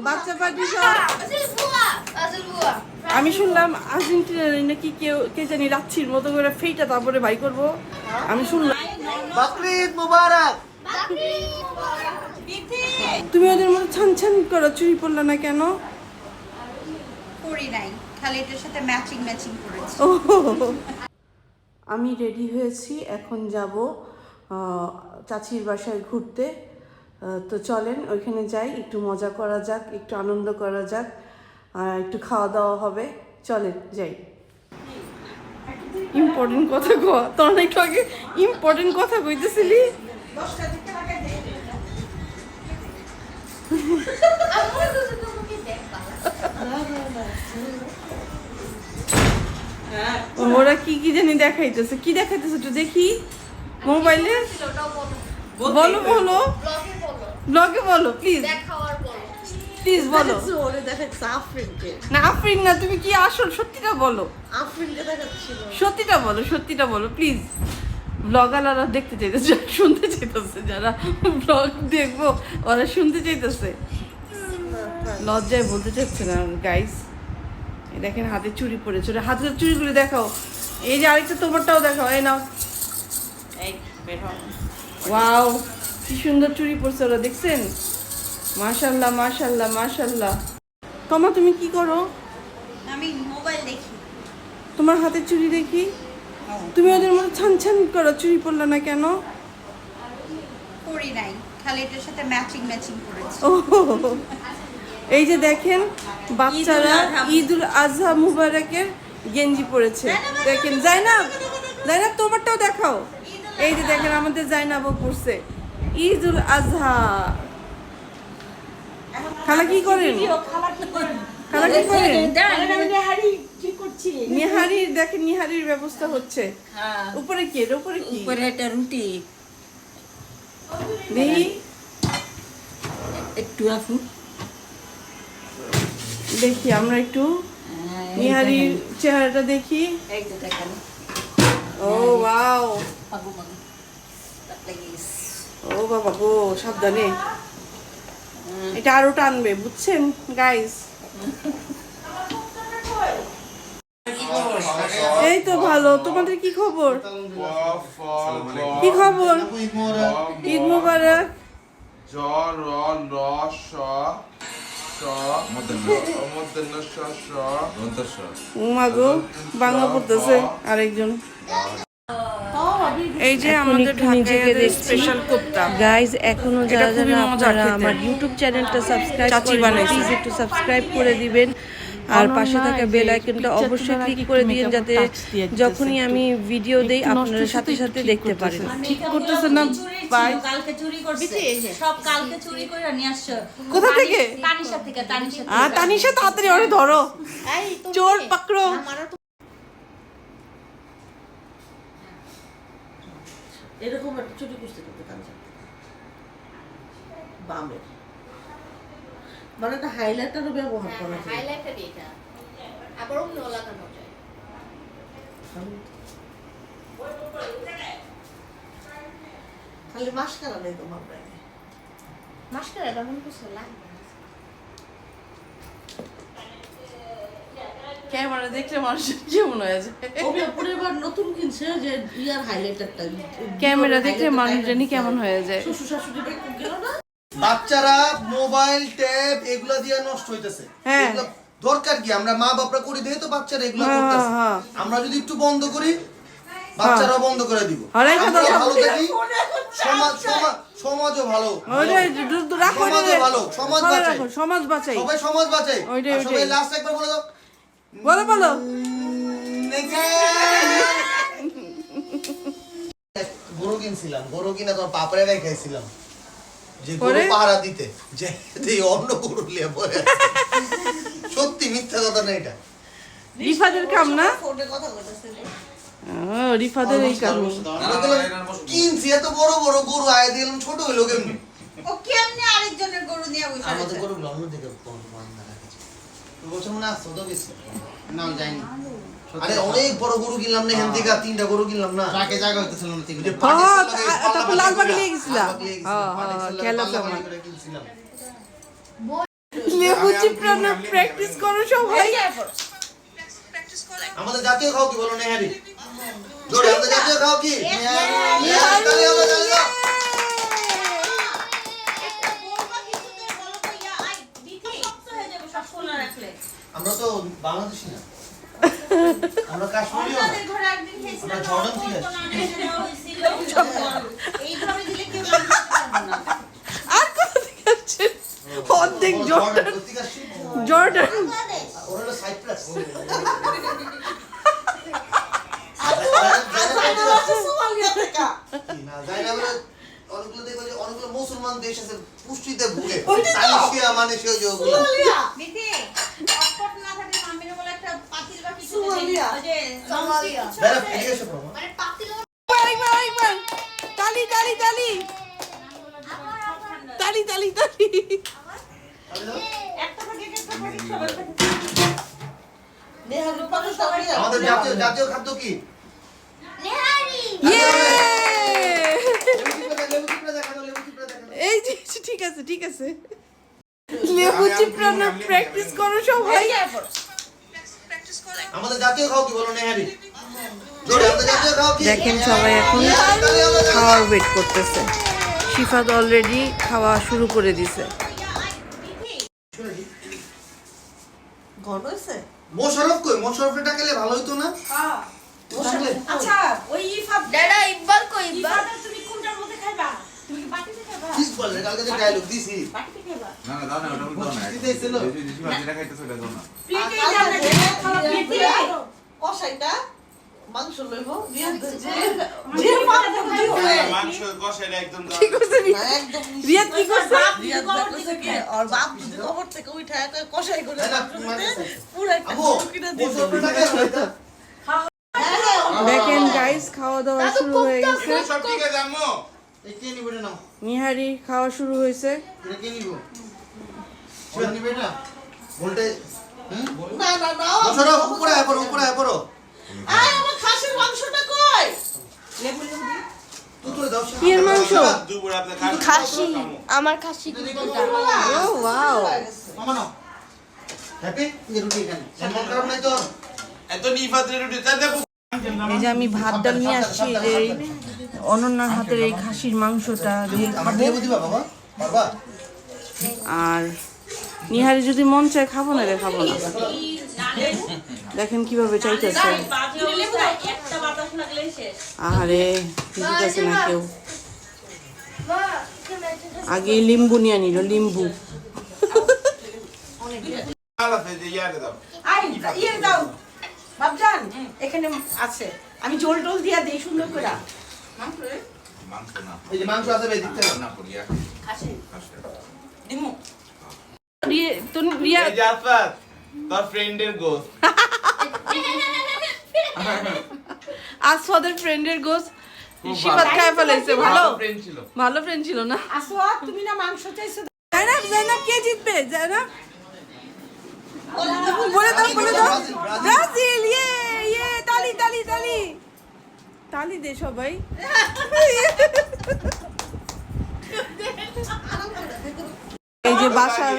বাচ্চা পার্টি সব। আমি শুনলাম আর্জেন্টিনার নাকি কে জানি রাচ্ছির মতো করে ফেইটা তারপরে বাই করবো। আমি শুনলাম বকরিদ মুবারক। তুমি ওদের মতো ছান ছান করো, চুরি পড়লো না কেন? করি নাই, খালি এটার সাথে ম্যাচিং করেছি। ও, আমি রেডি হয়েছি, এখন যাব চাচির বাসায় ঘুরতে। তো চলেন ওইখানে যাই, একটু মজা করা যাক, একটু আনন্দ করা যাক, আর একটু খাওয়া দাওয়া হবে। চলেন যাই। ইম্পর্টেন্ট কথা কো, তোর না একটু আগে ইম্পর্টেন্ট কথা কইতেছিলি। ওরা কি কি জানি দেখাইতেছে, কি দেখাইতেছে একটু দেখি মোবাইলে। বলো বলো, ব্লগে বলো প্লিজ, প্লিজ বলো। ওরে দেখাচ্ছে আফরিনকে। না আফরিন না, তুমি কি আসল সত্যিটা বলো। আফরিনকে দেখাচ্ছিল। সত্যিটা বলো, সত্যিটা বলো প্লিজ। ব্লগাররা দেখতে চাইতেছে, শুনতে চাইতেছে, যারা ব্লগ দেখবো ওরা শুনতে চাইতেছে, লজ্জায় বলতে চাচ্ছে না গাইস। দেখেন হাতে চুড়ি পড়েছে, হাতের চুড়িগুলো দেখাও। এই যে আরেকটা তোমারটাও দেখাও, এই নাও। ওয়াও, কি সুন্দর চুড়ি পড়ছে ওরা, দেখছেন? মাশাআল্লাহ মাশাআল্লাহ মাশাআল্লাহ। তোমা তুমি কি করো? আমি মোবাইল দেখি। তোমার হাতের চুড়ি দেখি। তুমি ওদের মতো ছান ছান করো, চুরি পড়লো না কেন? করি নাই, খালি এটার সাথে ম্যাচিং করেছি। ও, এই যে দেখেন বাচ্চারা ঈদুল আজহা মুবারকের গেঞ্জি পরেছে। দেখেন জাইনাব, জাইনাব তোমারটাও দেখাও। এই যে দেখেন আমাদের জাইনাবও পরছে ঈদুল আজহা। খালা কি করেন? খালা কি করেন? নিহারির, দেখেন নিহারির ব্যবস্থা হচ্ছে। উপরে কি? এর উপরে কি? উপরে একটা রুটি দেখি একটু আফু। দেখি আমরা একটু নিহারির চেহারাটা দেখি। এই যে দেখেন। ও ওয়াও, পাগু পাগু লাগিস। ও বাবা গো, সাবধানে, এটা আরো টানবে, বুঝছেন গাইস? এই তো ভালো, তোমাদের কি খবর? কি খবর? ঈদ মোবারক। উমা গো, বাংলা পড়তেছে আরেকজন। এই যে আমাদের ঢাকায় স্পেশাল কোপ্তা গাইজ, এখনো যারা যারা আপনারা খেতে। আমার ইউটিউব চ্যানেলটা সাবস্ক্রাইব চাচি করেন বানাইছে। প্লিজ একটু সাবস্ক্রাইব করে দিবেন, আর পাশে থাকা বেল আইকনটা অবশ্যই ক্লিক করে দিন, যাতে যখনই আমি ভিডিও দেই আপনারা সাথে সাথে দেখতে পারেন। ঠিক করতেছে না ভাই? কালকে চুরি করছে, সব কালকে চুরি করে নিয়ে আসছে। কোথা থেকে? তানিশা থেকে। তানিশা তাড়াতাড়ি ওরে ধরো, চোর পাকড়ো। এরকম একটা চুরি করতে করতে কাজ বামের, মানে একটা হাইলাইটারও ব্যবহার করা যায়। হাইলাইটার এটা আবার অন্য লাগানো যায়। খালি মাস্কারা নেই তোমার ব্যাগে। মাস্কারা এমন কিছু লাগবে না। ক্যামেরা দেখলে মানুষ কেমন হয়ে যায়? এবার নতুন কিনছে যে ইয়ার হাইলাইটারটা। ক্যামেরা দেখলে মানুষ জানি কেমন হয়ে যায়। শ্বশুর শাশুড়ি গেল না। বাচ্চারা মোবাইল ট্যাব এগুলা দিয়ে নষ্ট হইতেছে। হ্যাঁ। এগুলা দরকার কি? আমরা মা বাপরা করি দিয়ে তো বাচ্চারা এগুলা হ্যাঁ, করতেছে। হ্যাঁ। আমরা যদি একটু বন্ধ করি, বাচ্চারাও বন্ধ করে দিব। হলাই কথা আমরাও ভালো সব- থাকি, সমাজও ভালো। ওইটাই রাখো, সমাজও ভালো, সমাজ সবাই বাঁচাই। রাখো, সমাজ বাঁচাই। সবাই সমাজ বাঁচাই। ওইটাই, আর সবাই ওইটাই। লাস্ট একবার বলে দাও। বলো বলো। গরু কিনছিলাম, গরু কিনা তোমার পাপড়ে রেখেছিলাম যে গরু পরে? পাহারা দিতে, যে এই অন্য গরু লিয়ে পড়ে আছে। সত্যি মিথ্যা কথা না এটা। রিফাদের কাম না? ফোনে কথা বলতেছে। রিফাদের এই কাম। কিনছি এত বড় বড় গরু, আয় দিলাম ছোট হইলো কেমনি? ও কেমনে আরেকজনের গরু নিয়ে বসে আমাদের আছে? গরু অন্য দিকে বান্ধা রাখেছে। তো বলছে মনে আসছো তো বেশি না যায়নি। আরে অনেক বড় গরু কিনলাম না, এখান থেকে তিনটা গরু কিনলাম না। ট্রাকে জায়গা হইতেছিল না তিনটা। তারপর লালবাগ নিয়ে গেছিলা? খেয়াল আছে আমার। লেবু চিপড়ানো প্র্যাকটিস করো সবাই। আমাদের জাতীয় খাও কি বলো নেহারি? জোরে আমাদের জাতীয় খাও কি? নেহারি। তালি হবে, তালি দাও। আমরা তো বাংলাদেশি না, আমরা কাশ্মীরিও না, আমরা জর্ডান থেকে আসছি। আর কোথা থেকে আসছে? অর্ধেক জর্ডান। কোথেকে আসছি? জর্ডান। ওরা হলো সাইপ্রাস। না, জায়নাবের অনেকগুলো দেখবে যে অনেকগুলো মুসলমান দেশ আছে পুষ্টিতে ভুগে। সাইনসিয়া মানে সেই যে ওগুলো। বেরা ফিরে এসে পড়ো। আরেকবার। তালি তালি তালি তালি তালি তালি। তালি দাও। নেহারি পাতা সামরিয়া। আমাদের জাতীয় খাদ্য কি? ইয়ে! লেবু চিপড়া দেখানো, লেবু চিপড়া দেখানো। এই যে ঠিক আছে ঠিক আছে। লেবু চিপড়ানো প্র্যাকটিস করো সবাই। আমাদের জাতীয় খাও কি বলো নেহারি? জোরে আমাদের জাতীয় খাও কি? দেখেন সবাই এখন খাওয়ার ওয়েট করতেছে। শিফাত অলরেডি খাওয়া শুরু করে দিছে। ঘন হয়েছে? মোশাররফ কই? মোশাররফে ডাকলে ভালো হইতো না? ডাকলে? আচ্ছা ওই ইফাত দাদা ইকবাল কই ইকবাল? ইফাত তুমি কোনটার মধ্যে খাইবা? তুমি কি বাটিতে খাইবা? কিস বলে কালকে যে ডায়লগ দিছি। বাটিতে খাইবা? না না দাও না ওটা বলতো না দিতে এসেছিল? দেশি ভাজিটা খাইতেছ ওটা দাও না প্লেটে দাও না, খাওয়া প্লেটে দাও। কষাইটা মাংস লইব দিয়ে যে পাতা দিও মাংস কষাইটা একদম দাও কি করছে না একদম রিয়াদ কি করছে? রিয়াদ দেখতেছে কি আর বাপ যদি খবর থেকে উঠায় তো কষাই করে না, না, পুরো একটা আবু কিনে দিছে মোশাররফে ডাকলে হইতো। দেখেন গাইস খাওয়া দাওয়া শুরু হয়ে গেছে। সব ঠিক আছে আম্মু এই কে নিবে না? নিহারি খাওয়া শুরু হয়েছে। এটা কে নিব? সেটা নিবে না? বলতে না না না মোশাররফ উপরে আয় পড়ো, উপরে আয় পড়ো। আয় আমার খাসির মাংসটা কই? তুই তুলে দাও। কি এর মাংস? দুপুর আপনি খাসি আমার খাসি কুকুরটা। ও ওয়াও। মামা নাও। হ্যাপি? এই রুটি এখানে। মন খারাপ নাই তো? এত নিফাতের রুটি তা দেখো এই যে আমি ভাত ডাল নিয়ে আসছি, এই যে এই অনন্যার হাতের এই খাসির মাংসটা দিয়ে আমার খাবো। দিয়ে দিবা বাবা? পারবা? আর নিহারি যদি মন চায় খাবো না রে খাবো না। দেখেন কিভাবে চাইতেছে। আরে দিতেছে না কেউ। আগে লিম্বু নিয়ে নিল, লিম্বু। আলাদা যে ইয়ারে দাও আই ইয়ে দাও বাবজান এখানে আছে আমি ঝোল টোল দিয়া দেই সুন্দর করে মাংস না এই যে মাংস আছে বে দিতে হবে। না করিয়া আসে আসলে দিমু রিয়া এই জাফর তোর ফ্রেন্ডের গোস আসফাদের ফ্রেন্ডের গোস শিফাত খায় ফেলাইছে। ভালো ফ্রেন্ড ছিল ভালো ফ্রেন্ড ছিল না? আসোয়াত তুমি না মাংস চাইছো জাইনাব কে জিতবে? জাইনাব বলে দাও ব্রাজিল। ইয়ে ইয়ে তালি তালি তালি তালি দে সবাই। এই যে বাসার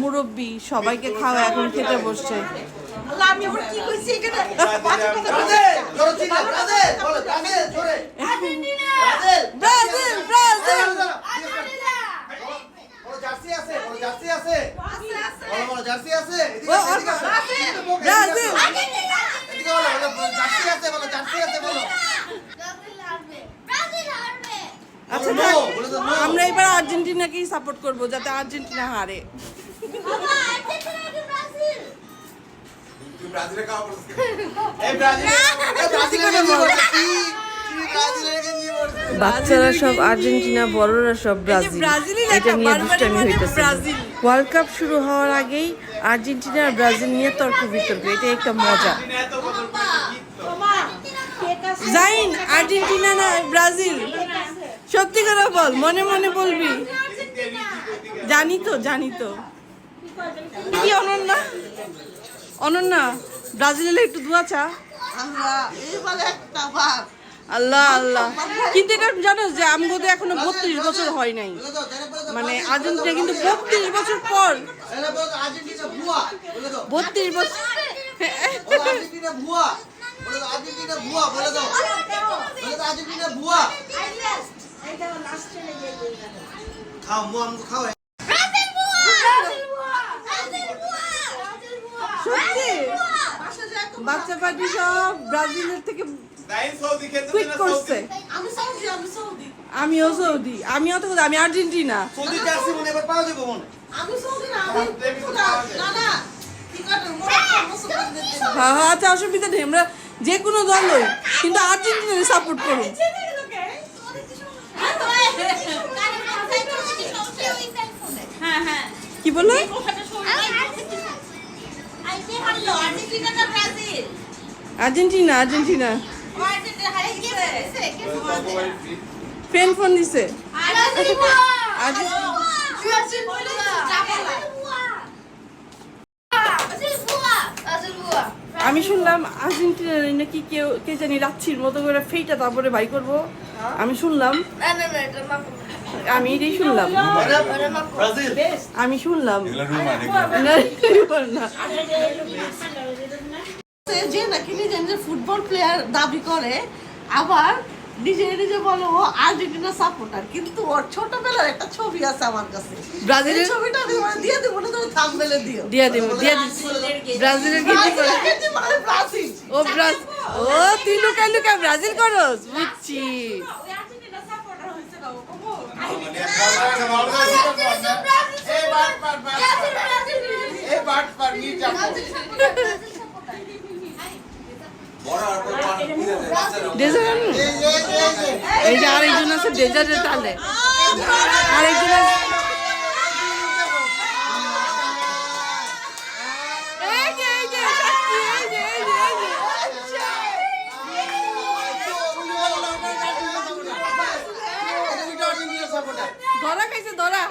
মুরব্বি সবাইকে খাওয়া এখন খেতে বসছে। আল্লাহ আমি আবার কি কইছি এখানে ব্রাজিল! জোরে চিল্লা, ব্রাজিল! বলো, ব্রাজিল, জোরে। ব্রাজিল! ব্রাজিল ব্রাজিল বলো, জার্সি আছে? বলো, জার্সি আছে? বলো, জার্সি আছে? এদিকে ও, আসো, এদিকে আসো। ব্রাজিল এদিকে বলো, জার্সি আছে? বলো, জার্সি আছে? বলো। আচ্ছা বলো, থাক। বলে দাও, no। আমরা এবার আর্জেন্টিনাকেই সাপোর্ট করব যাতে আর্জেন্টিনা হারে। তুই ব্রাজিলে খাওয়া করছিস এই ব্রাজিল! এই ব্রাজিলের গেঞ্জি পরছে। কি? কি ব্রাজিলের গেঞ্জি পরছে? বাচ্চারা সব আর্জেন্টিনা, বড়রা সব ব্রাজিল। ব্রাজিলই এটা লেখা, নিয়ে বারবারই দুষ্টামি মানে হইতেছে। ব্রাজিল। ওয়ার্ল্ড কাপ শুরু হওয়ার আগেই আর্জেন্টিনা আর ব্রাজিল নিয়ে তর্ক বিতর্ক, এটা একটা মজা। এত বছর পরে জিতলো জাইন আর্জেন্টিনা না ব্রাজিল? সত্যি করে বল, মনে মনে বলবি। জানি তো কি অনন্যা? অনন্যা ব্রাজিলের একটু দোয়া চা। আল্লাহ এইবারে একটা ভাত আল্লাহ আল্লাহ। কিন্তু এটা জানো যে আমগো তো এখনো 32 বছর হয় নাই। বলে দাও, জানে বলে দাও। মানে আর্জেন্টিনা কিন্তু 32 বছর পর এটা বলো তো আর্জেন্টিনা ভুয়া বলে দাও 32 বছর বলো আর্জেন্টিনা ভুয়া বলে দাও আর্জেন্টিনা ভুয়া বলে দাও আর্জেন্টিনা ভুয়া খাও মু আমগো খাও সত্যি বাচ্চা পার্টি সব ব্রাজিলের থেকে নাইন সৌদি খেলতে কুইট করছে আমি সৌদি আমিও সৌদি আমিও তো আমি আর্জেন্টিনা সৌদি জার্সি মনে এবার পাওয়া যাবে মনে আমি সৌদি না আমি না কি কাটে মোরক্কো মুসলমান দিতে হ্যাঁ হ্যাঁ আচ্ছা অসুবিধা নেই আমরা যে কোনো দলই কিন্তু আর্জেন্টিনাকে সাপোর্ট করুন হ্যাঁ হ্যাঁ কি বললো আর্জেন্টিনা আর্জেন্টিনা ফ্রেন্ড ফোন দিছে আমি শুনলাম আর্জেন্টিনার নাকি কেউ কে জানি রাচ্ছির মতো করে ফেইটা তারপরে বাই করব আমি শুনলাম আমি এটাই শুনলাম ব্রাজিল আমি শুনলাম এগুলো রুমাল না, না যে নাকি নিজে নিজে ফুটবল প্লেয়ার দাবি করে আবার নিজে নিজে বলো ও আর্জেন্টিনা সাপোর্টার কিন্তু ওর ছোটবেলার একটা ছবি আছে আমার কাছে ব্রাজিলের এই ছবিটা আমি তোমায় দিয়ে দেবো না তুমি থাম্বনেলে দিও দিয়া দিব ব্রাজিলের গেঞ্জি পরে আর্জেন্টিনা মানে ব্রাজিল ও ও তুই লুকাই লুকাই ব্রাজিল করস বুঝছি এই বাট পার নি যাবো বড় আর বড় পানি দিয়ে দে বাচ্চারা ডেজার্ট এই যে আরেকজন আছে ডেজার্টের তালে আরেকজন আছে এই যে, এই যে, সাক্ষী, এই যে, এই যে, এই যে। ধরা খাইছে ধরা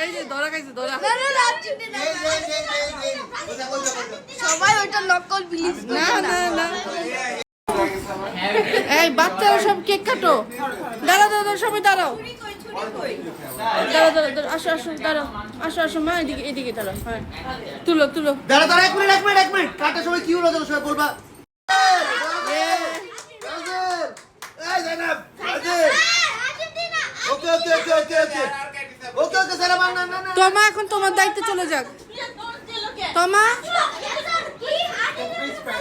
এই যে ধরা খাইছে ধরা সবাই ওইটা নকল বিলিভ না না না এই বাচ্চারা সব কেক কাটো দাঁড়াও দাঁড়াও সবাই দাঁড়াও দাঁড়াও দাঁড়াও দাঁড়াও আসো আসো দাঁড়াও আসো আসো মা এদিকে এদিকে দাঁড়াও হ্যাঁ তুলো তুলো দাঁড়া দাঁড়া এক মিনিট কাটার সময় কি হলো যেন সবাই বলবা এই জানাব ব্রাজিল ওকে ওকে ওকে ওকে ওকে ওকে ওকে সারা না না না তোমা এখন তোমার দায়িত্ব চলে যাক তোমা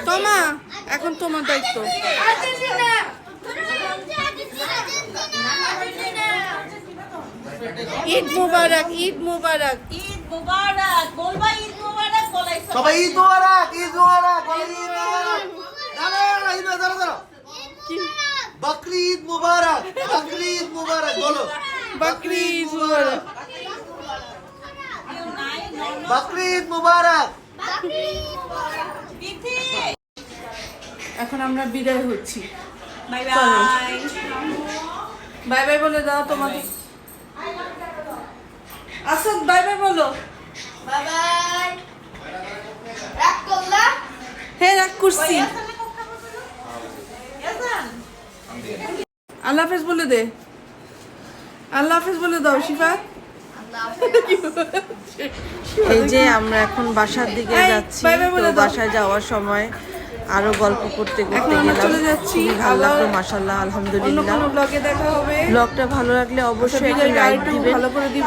তোমা এখন তোমার দায়িত্ব ঈদ মুবারক ঈদ মুবারক ঈদ মুবারক বলবা ঈদ মুবারক বলাই সবাই ঈদ মোবারক বলো ঈদ মোবারক দাঁড়া ঈদ দাঁড়া বকরি ঈদ মোবারক বলো বকরি ঈদ মুবারক বকরি ঈদ মোবারক এখন আমরা বিদায় হচ্ছি বাই চলো। বাই বাই বাই বলে দাও তোমাদের আসাদ বাই বাই বলো বাই বাই রাখ করলা হ্যাঁ রাগ করছি আল্লাহ হাফেজ বলে দে আল্লাহ হাফেজ বলে দাও শিফা এই যে আমরা এখন বাসার দিকে যাচ্ছি তো বাসায় যাওয়ার সময় আরো গল্প করতে করতে গেলাম খুবই ভালো লাগলো মাশাআল্লাহ আলহামদুলিল্লাহ ব্লগটা ভালো লাগলে অবশ্যই একটা লাইক দিবেন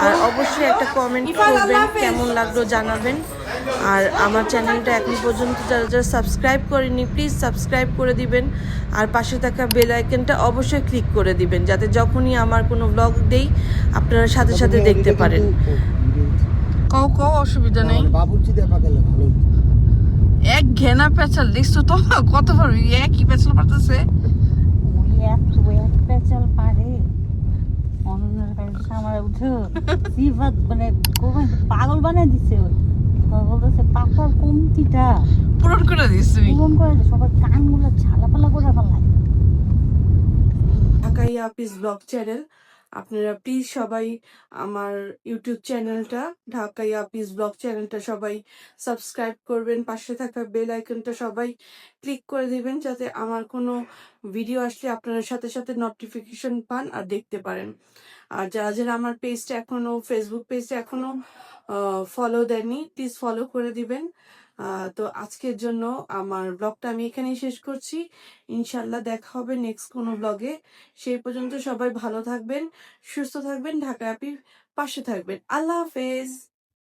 আর অবশ্যই একটা কমেন্ট করবেন কেমন লাগলো জানাবেন আর আমার চ্যানেলটা এখন পর্যন্ত যারা যারা সাবস্ক্রাইব করেনি প্লিজ সাবস্ক্রাইব করে দিবেন আর পাশে থাকা বেল আইকনটা অবশ্যই ক্লিক করে দিবেন যাতে যখনই আমার কোনো ব্লগ দেই আপনারা সাথে সাথে দেখতে পারেন কও অসুবিধা নেই বাবুর্চি দেখা গেলে ভালো এক ঘেনা পেঁচাল দেখছো তো কত পারবি একই পেঁচাল পারতেছে এক পেঁচাল পারে অনন্যার কাছে আমার উঠে সিফাত মানে পাগল বানাই দিছে বলতেছে পাখার কমতিটা পূরণ করে দিস তুমি পূরণ করে দে সবার কানগুলো ঝালাপালা করে ফেলায় ঢাকাই আপিস ব্লগ চ্যানেল আপনারা প্লিজ সবাই আমার ইউটিউব চ্যানেলটা ঢাকা ইয়াপিস ব্লগ চ্যানেলটা সবাই সাবস্ক্রাইব করবেন, পাশে থাকা বেল আইকনটা সবাই ক্লিক করে দিবেন যাতে আমার কোনো ভিডিও আসলে আপনারা সাথে সাথে নোটিফিকেশন পান আর দেখতে পারেন। আর যারা যারা আমার পেজটা এখনো ফেসবুক পেজটা এখনো ফলো দেননি প্লিজ ফলো করে দিবেন। তো আজকের জন্য আমার ব্লগটা আমি এখানেই শেষ করছি। ইনশাল্লাহ দেখা হবে নেক্সট কোনো ব্লগে। সেই পর্যন্ত সবাই ভালো থাকবেন, সুস্থ থাকবেন, ঢাকা অ্যাপি পাশে থাকবেন। আল্লাহ হাফেজ।